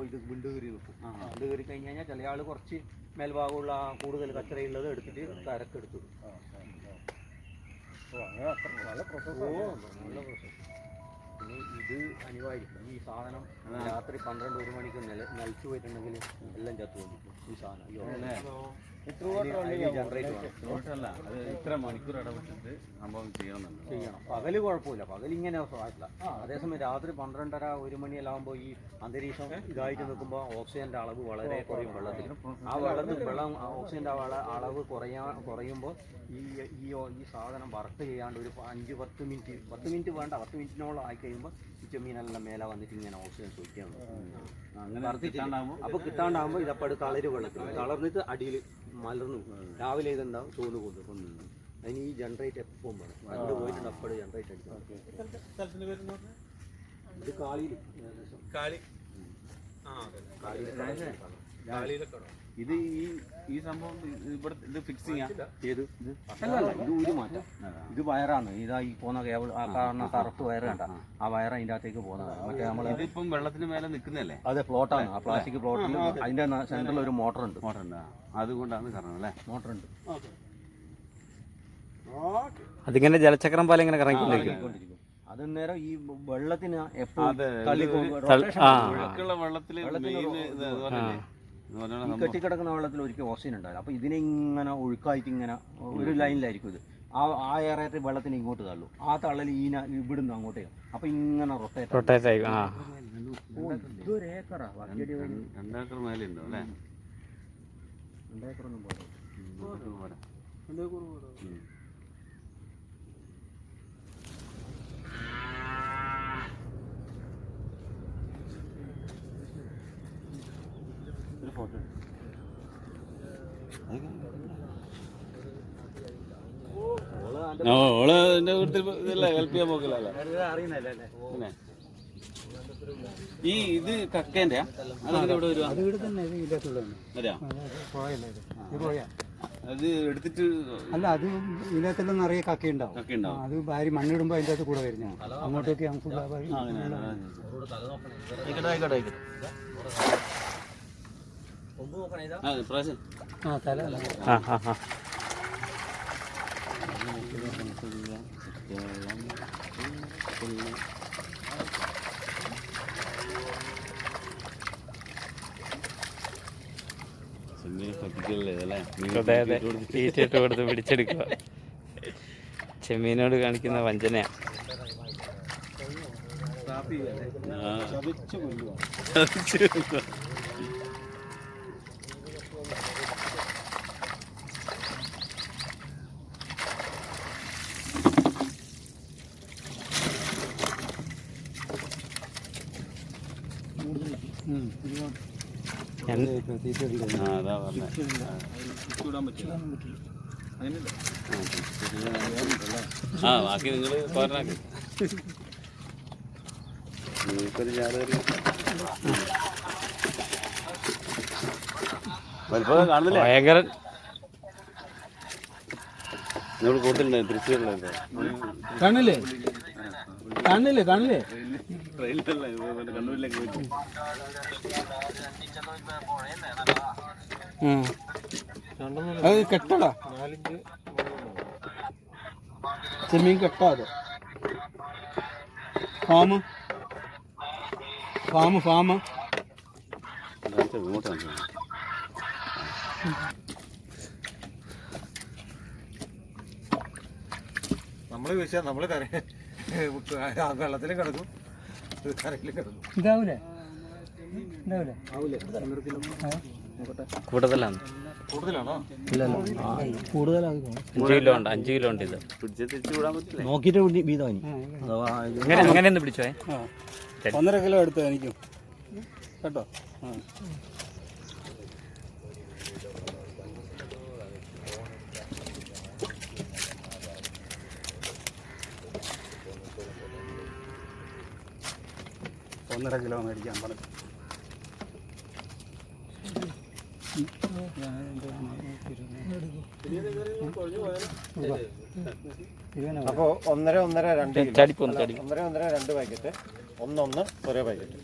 ഇത് വിണ്ട് കയറി നിൽക്കും. വിണ്ട് കയറി കഴിഞ്ഞ് കഴിഞ്ഞാൽ ചില ആൾ കുറച്ച് മേൽഭാഗമുള്ള കൂടുതൽ കച്ചറയുള്ളത് എടുത്തിട്ട് കരക്കെടുത്തു. നല്ല പ്രോസസ്. പിന്നെ ഇത് അനിവാര്യം. ഈ സാധനം രാത്രി 12-1 മണിക്ക് നിലച്ചു പോയിട്ടുണ്ടെങ്കിൽ എല്ലാം ചത്തു കൊണ്ടിരിക്കും. ഈ സാധനം ഇത്ര മണിക്കൂർ ഇടപെട്ടിട്ട് സംഭവം ചെയ്യണം. പകല് കുഴപ്പമില്ല, പകലിങ്ങനെ ആയിട്ടില്ല. അതേസമയം രാത്രി 12:30-1 മണിയെല്ലാകുമ്പോൾ ഈ അന്തരീക്ഷം ഇതായിട്ട് നിൽക്കുമ്പോൾ ഓക്സിജന്റെ അളവ് വളരെ കുറയും വെള്ളത്തിൽ. ഓക്സിജന്റെ അളവ് കുറയുമ്പോൾ ഈ സാധനം വർക്ക് ചെയ്യാണ്ട് ഒരു 5-10 മിനിറ്റ് വേണ്ട, 10 മിനിറ്റിനോളം ആയി കഴിയുമ്പോൾ ഈ ചെമ്മീനെല്ലാം മേലെ വന്നിട്ട് ഇങ്ങനെ ഓക്സിജൻ ചോദിക്കാൻ അപ്പോൾ കിട്ടാണ്ടാകുമ്പോൾ ഇതപ്പോൾ തളര് വെള്ളത്തിൽ തളർന്നിട്ട് അടിയിൽ മലർന്നു രാവിലെ ഇതുണ്ടാവും തോന്നു കൊണ്ടു. അതിന് ഈ ജനറേറ്റ് എപ്പം വേണം. കണ്ടു പോയിട്ടുണ്ട് അപ്പോൾ ജനറേറ്റ് അടിക്കണം. ഇത് ഇത് ഈ സംഭവം ഇത് ഫിക്സിങ് ഏത് അല്ല, ഇത് ഒരു മാറ്റം. ഇത് വയറാണ്. ഇതാ ഈ പോകുന്ന കേബിൾ ആ കാണുന്ന കറുത്ത് വയറ് കണ്ട ആ വയർ അതിൻ്റെ അകത്തേക്ക് പോകുന്നതാണ്. മറ്റേ നമ്മൾ ഇതിപ്പം വെള്ളത്തിന് മേലെ നിൽക്കുന്നതല്ലേ? അതെ, പ്ലോട്ടാണ്. ആ പ്ലാസ്റ്റിക് പ്ലോട്ടിൽ അതിൻ്റെ സെൻറ്ററിൽ ഒരു മോട്ടറുണ്ട്. അതുകൊണ്ടാണ് കാരണം അല്ലേ? മോട്ടറുണ്ട്. അതിങ്ങനെ ജലചക്രം പോലെ ഇങ്ങനെ കറങ്ങിക്കൊണ്ടിരിക്കും. അത് നേരം ഈ വെള്ളത്തിന് എപ്പോഴും കെട്ടിക്കിടക്കുന്ന വെള്ളത്തിൽ ഒരിക്കലും ഓക്സിജൻ ഉണ്ടാവില്ല. അപ്പോൾ ഇതിനെ ഇങ്ങനെ ഒഴുക്കായിട്ട് ഇങ്ങനെ ഒരു ലൈനിലായിരിക്കും ഇത്. ആ ഏറേറ്റ് വെള്ളത്തിന് ഇങ്ങോട്ട് തള്ളു. ആ തള്ളൽ ഇവിടുന്ന് അങ്ങോട്ടേക്ക്. അപ്പോൾ ഇങ്ങനെ റൊട്ടേറ്റ് ആയി. ഇതൊരു ഏക്കറാ. 2 ഏക്കർ മേലെ ഉണ്ടോ അല്ലേ? 2 ഏക്കറൊന്നും പോരാ. ഹെൽപ്പ് ചെയ്യാൻ പോകില്ലല്ലേ? ഈ ഇത് കക്കേന്റെ അത് എടുത്തിട്ട് അല്ല, അത് ഇതിനകത്തെല്ലാം നിറയെ കക്കയുണ്ടാവും. അത് ഭാര്യ മണ്ണിടുമ്പോ അതിൻ്റെ അകത്ത് കൂടെ വരുന്ന അങ്ങോട്ടേക്ക് നമുക്ക് തീറ്റയിട്ട് കൊടുത്ത് പിടിച്ചെടുക്കുക. ചെമ്മീനോട് കാണിക്കുന്ന വഞ്ചനയാ. ബാക്കി നിങ്ങൾ പോരാക്കി കാണുന്നില്ല. ഭയങ്കര നിങ്ങൾ കൂടുതലുണ്ട് തൃശ്ശൂരിലുണ്ട്. കാണില്ലേ കാണില്ലേ കാണില്ലേ കണ്ണൂരിലേക്ക് പോയിട്ട് അത് കെട്ടടാ. ചെമ്മീൻ കെട്ടാതെ ഫാമ് നമ്മൾ ചോദിച്ചാൽ നമ്മൾ വെള്ളത്തിൽ കിടക്കും, കരയിൽ കിടക്കും. ഇതാവൂലേ ആവൂലേ? കൂടുതലാണ്. 5 കിലോ ഉണ്ട് 5 കിലോ ഉണ്ട് ഇത് പിടിച്ച് തിരിച്ചു വിടാൻ പറ്റില്ല. നോക്കിയിട്ട് വീതം അങ്ങനെ ഒന്ന് പിടിച്ചോ 1.5 കിലോ എടുത്തു എനിക്കും കേട്ടോ. ഒന്നര കിലോ മേടിക്കാൻ പറഞ്ഞു. അപ്പോൾ 1.5 2 ചടിപ്പൊന്ന് ചടി 1.5 2 പാക്കറ്റ് 1 ഒരേ പാക്കറ്റ്.